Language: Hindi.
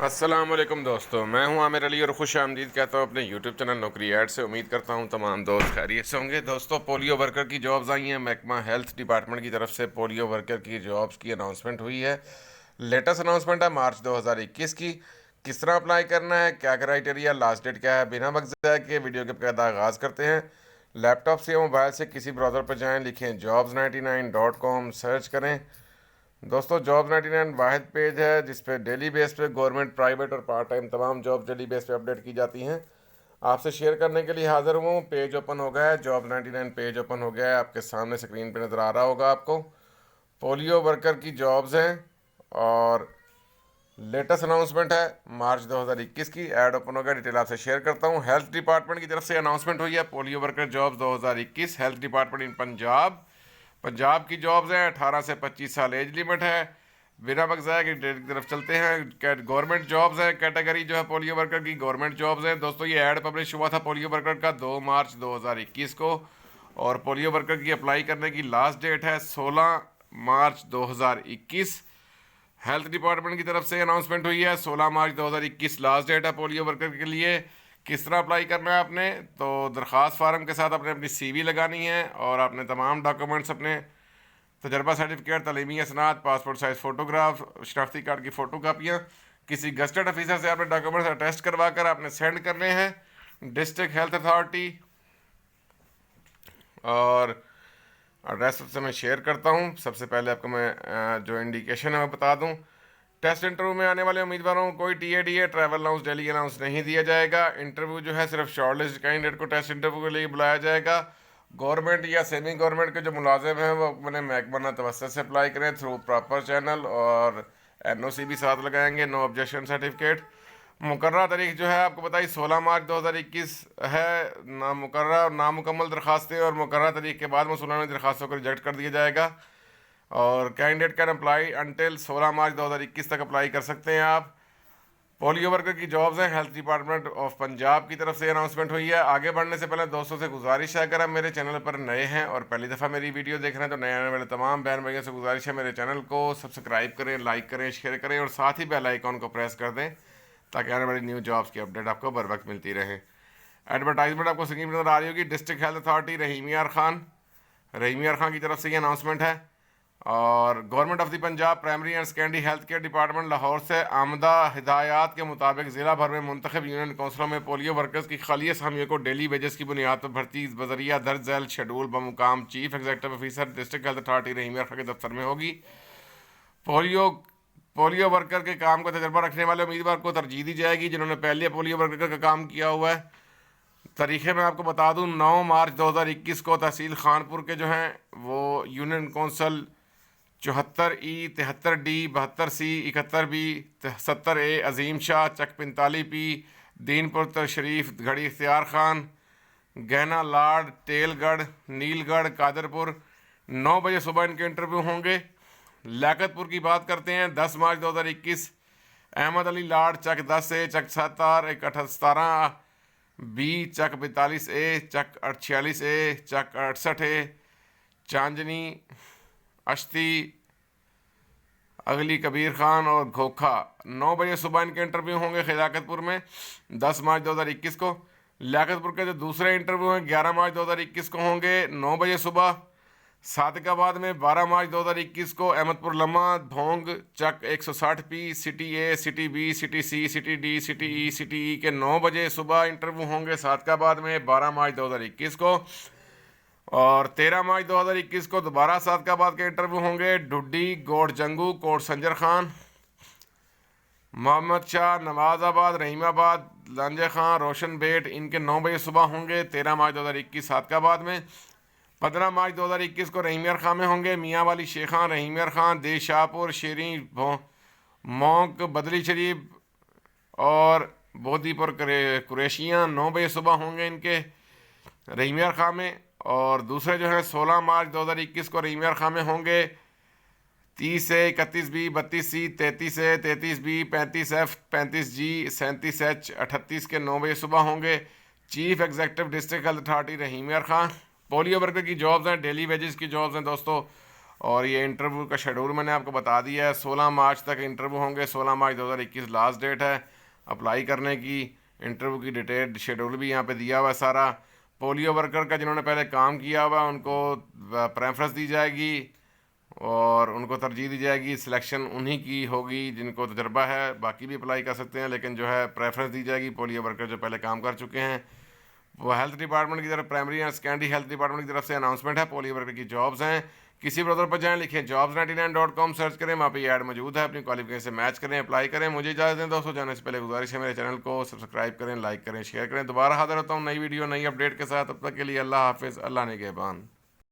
अस्सलाम वालेकुम दोस्तों, मैं हूं आमिर अली और खुश आमदीद कहता हूं अपने यूट्यूब चैनल नौकरी ऐड से। उम्मीद करता हूं तमाम दोस्त खैरियत से होंगे। दोस्तों, पोलियो वर्कर की जॉब्स आई हैं। महकमा हेल्थ डिपार्टमेंट की तरफ से पोलियो वर्कर की जॉब्स की अनाउंसमेंट हुई है। लेटेस्ट अनाउंसमेंट है मार्च 2021 की। किस तरह अप्लाई करना है, क्या क्राइटेरिया, लास्ट डेट क्या है, बिना वक्त ज़ाया के वीडियो के बकायदा आगाज़ करते हैं। लैपटॉप से या मोबाइल से किसी ब्राउज़र पर जाएँ, लिखें jobs99.com, सर्च करें। दोस्तों, जॉब 99 वाहिद पेज है जिस पे डेली बेस पे गवर्नमेंट, प्राइवेट और पार्ट टाइम तमाम जॉब डेली बेस पे अपडेट की जाती हैं। आपसे शेयर करने के लिए हाजिर हूँ। पेज ओपन हो गया है, जॉब 99 पेज ओपन हो गया है, आपके सामने स्क्रीन पे नज़र आ रहा होगा आपको। पोलियो वर्कर की जॉब्स हैं और लेटेस्ट अनाउंसमेंट है मार्च 2021 की। ऐड ओपन हो गया, डिटेल आपसे शेयर करता हूँ। हेल्थ डिपार्टमेंट की तरफ से अनाउंसमेंट हुई है polio worker jobs 2021। Health department in Punjab. Punjab की जॉब्स हैं। 18 से 25 साल एज लिमिट है। बिना वक्त ज़ाया की डिटेल की तरफ चलते हैं। गवर्नमेंट जॉब्स हैं। कैटेगरी जो है पोलियो वर्कर की गवर्नमेंट जॉब्स हैं। दोस्तों, ये ऐड पब्लिश हुआ था पोलियो वर्कर का 2 मार्च 2021 को और पोलियो वर्कर की अप्लाई करने की लास्ट डेट है 16 मार्च 2021। हेल्थ डिपार्टमेंट की तरफ से अनाउंसमेंट हुई है 16 मार्च 2021 लास्ट डेट है पोलियो वर्कर के लिए। किस तरह अप्लाई करना है आपने, तो दरख्वास्त फार्म के साथ आपने अपनी सीवी लगानी है और आपने तमाम डॉक्यूमेंट्स, अपने तजर्बा सर्टिफिकेट, तलीमी असनाद, पासपोर्ट साइज़ फ़ोटोग्राफ, शनाख्ती कार्ड की फ़ोटो कापियाँ किसी गस्टेड ऑफिसर से आपने डॉक्यूमेंट्स अटेस्ट करवा कर आपने सेंड करने हैं डिस्ट्रिक्ट हेल्थ अथॉरिटी। और एड्रेस सबसे मैं शेयर करता हूँ। सबसे पहले आपको मैं जो इंडिकेशन है मैं बता दूँ। टेस्ट इंटरव्यू में आने वाले उम्मीदवारों को कोई TADA travel allowance, daily allowance नहीं दिया जाएगा। इंटरव्यू जो है सिर्फ शॉर्टलिस्ट कैंडिडेट को टेस्ट इंटरव्यू के लिए बुलाया जाएगा। गवर्नमेंट या सेमी गवर्नमेंट के जो मुलाजिम हैं वो अपने महकमा तवस्सुत से अप्लाई करें थ्रू प्रॉपर चैनल, और NOC भी साथ लगाएंगे, नो ऑब्जेक्शन सर्टिफिकेट। मुकर्रर तारीख जो है आपको बताइए 16 मार्च 2021 है। नामुकर्रर और नामुकम्मल दरखास्तें और मुकर्रर तारीख के बाद मसूलाना दरखास्तों को रिजेक्ट कर दिया जाएगा। और कैंडिडेट कैन अप्लाई अनटिल 16 मार्च 2021 तक अप्लाई कर सकते हैं आप। पोलियो वर्कर की जॉब्स हैं। हेल्थ डिपार्टमेंट ऑफ पंजाब की तरफ से अनाउंसमेंट हुई है। आगे बढ़ने से पहले दोस्तों से गुजारिश है, अगर आप मेरे चैनल पर नए हैं और पहली दफ़ा मेरी वीडियो देख रहे हैं तो नए आने वाले तमाम बहन भाइयों से गुजारिश है मेरे चैनल को सब्सक्राइब करें, लाइक करें, शेयर करें और साथ ही बेल आइकॉन को प्रेस कर दें ताकि आने वाली न्यू जॉब्स की अपडेट आपको बर वक्त मिलती रहे। एडवर्टाइजमेंट आपको स्क्रीन पर नजर आ रही होगी। District health authority Rahim Yar Khan की तरफ से ये अनाउंसमेंट है। और government of the Punjab primary and secondary health care department Lahore से आमदा हिदायत के मुताबिक ज़िला भर में मुंतखब यूनियन काउंसिलों में पोलियो वर्कर्स की खालियत हमियों को डेली वेजेस की बुनियाद पर भर्ती बजरिया दर्ज झैल शेड्यूल बमुकाम chief executive officer district health authority Rahim Yar Khan के दफ्तर में होगी। पोलियो पोलियो वर्कर के काम का तजर्बा रखने वाले उम्मीदवार को तरजीह दी जाएगी जिन्होंने पहले पोलियो वर्कर का काम किया हुआ है। तारीखें मैं आपको बता दूं, 9 मार्च 2021 को तहसील खानपुर के जो हैं वो union council 74E 73D 72C 71B 70A Azim Shah Chak 45P Dinpur तशरीफ घड़ी इख्तियार खान गहना लाड तेलगढ़ नीलगढ़ कादरपुर 9 बजे सुबह इनके इंटरव्यू होंगे। लियाकतपुर की बात करते हैं 10 मार्च 2021 अहमद अली लाड चक 10A चक 7R 17B चक 42A चक 46A चक 68A चांदनी अश्ती अगली कबीर खान और खोखा 9 बजे सुबह इनके इंटरव्यू होंगे लियाकतपुर में 10 मार्च 2021 को। लियाकतपुर के जो दूसरे इंटरव्यू हैं 11 मार्च 2021 को होंगे 9 बजे सुबह। सादिकाबाद में 12 मार्च 2021 को अहमदपुर लम्हा भोंग चक 160P city A city B city C city D city E city E के 9 बजे सुबह इंटरव्यू होंगे सादिकाबाद में 12 मार्च 2021 को। और 13 मार्च 2021 को दोबारा सादिकाबाद के इंटरव्यू होंगे ढुड्डी गोड जंगू कोट संजर खान मोहम्मद शाह नवाज़ाबाद रहीमाबाद लांजे खां रोशन बेट इनके 9 बजे सुबह होंगे 13 मार्च 2021 सादिकाबाद में। 15 मार्च 2021 को रहीम यार खां में होंगे मियाँ वाली शेखां रहीम यार खां देश शाहपुर शेरी मोंक बदली शरीफ और बोधीपुर कुरैशियाँ 9 बजे सुबह होंगे इनके रहीम यार खां में। और दूसरे जो हैं 16 मार्च 2021 को रहीम यार खां में होंगे 30A 31B 32C 33A 33B 35F 35G 37H 38 के 9 बजे सुबह होंगे chief executive district health authority Rahim Yar Khan. Polio worker की जॉब्स हैं, डेली वेजेस की जॉब्स हैं दोस्तों। और ये इंटरव्यू का शेड्यूल मैंने आपको बता दिया है। 16 मार्च तक इंटरव्यू होंगे। 16 मार्च 2021 लास्ट डेट है अप्लाई करने की। इंटरव्यू की डिटेल शेड्यूल भी यहाँ पे दिया हुआ है सारा। पोलियो वर्कर का जिन्होंने पहले काम किया हुआ है उनको प्रेफरेंस दी जाएगी और उनको तरजीह दी जाएगी। सिलेक्शन उन्हीं की होगी जिनको तजर्बा है, बाकी भी अप्लाई कर सकते हैं, लेकिन जो है प्रेफरेंस दी जाएगी पोलियो वर्कर जो पहले काम कर चुके हैं। वो हेल्थ डिपार्टमेंट की तरफ, primary and secondary health department की तरफ से अनाउंसमेंट है। पोलियो वर्कर की जॉब्स हैं। किसी ब्राउज़र पर जाएं, लिखें jobs99.com, सर्च करें, वहाँ पे ऐड मौजूद है। अपनी क्वालिफिकेशन से मैच करें, अप्लाई करें। मुझे इजाज़त दें दोस्तों, जाने से पहले गुजारिश है मेरे चैनल को सब्सक्राइब करें, लाइक करें, शेयर करें। दोबारा हाजिर होता हूँ नई वीडियो नई अपडेट के साथ। तब तक के लिए अल्लाह हाफिज़, अल्लाह निगहबान।